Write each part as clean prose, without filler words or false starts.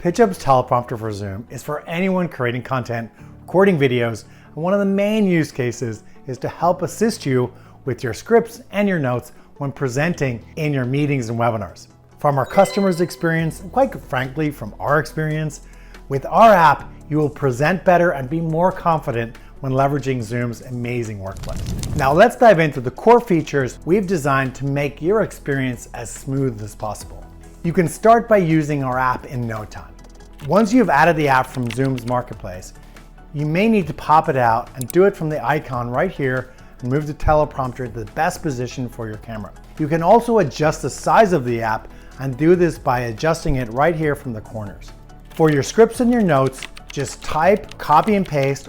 PitchUp's teleprompter for Zoom is for anyone creating content, recording videos, and one of the main use cases is to help assist you with your scripts and your notes when presenting in your meetings and webinars. From our customers' experience, and quite frankly from our experience, with our app, you will present better and be more confident when leveraging Zoom's amazing workflow. Now let's dive into the core features we've designed to make your experience as smooth as possible. You can start by using our app in no time. Once you've added the app from Zoom's marketplace, you may need to pop it out and do it from the icon right here and move the teleprompter to the best position for your camera. You can also adjust the size of the app and do this by adjusting it right here from the corners. For your scripts and your notes, just type, copy and paste,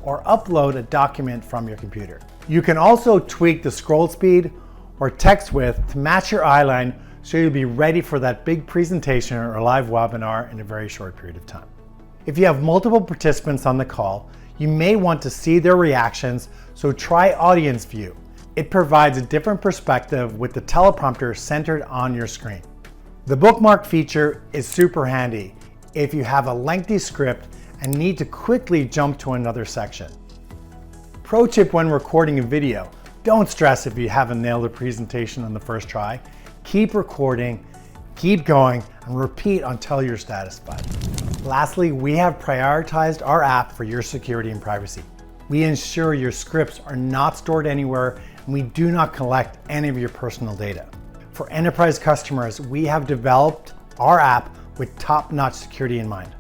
or upload a document from your computer. You can also tweak the scroll speed or text width to match your eyeline so you'll be ready for that big presentation or live webinar in a very short period of time. If you have multiple participants on the call, you may want to see their reactions, so try audience view. It provides a different perspective with the teleprompter centered on your screen. The bookmark feature is super handy if you have a lengthy script and need to quickly jump to another section. Pro tip when recording a video: don't stress if you haven't nailed a presentation on the first try. Keep recording, keep going, and repeat until you're satisfied. Lastly, we have prioritized our app for your security and privacy. We ensure your scripts are not stored anywhere, and we do not collect any of your personal data. For enterprise customers, we have developed our app with top-notch security in mind.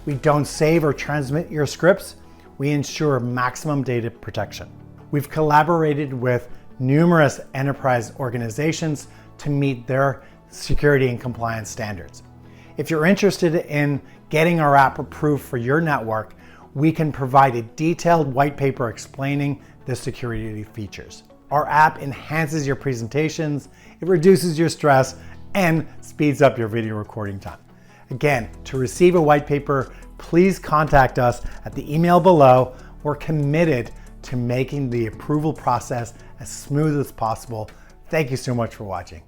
We don't save or transmit your scripts. We ensure maximum data protection. We've collaborated with numerous enterprise organizations to meet their security and compliance standards. If you're interested in getting our app approved for your network, we can provide a detailed white paper explaining the security features. Our app enhances your presentations, it reduces your stress, and speeds up your video recording time. Again, to receive a white paper, please contact us at the email below. We're committed to making the approval process as smooth as possible. Thank you so much for watching.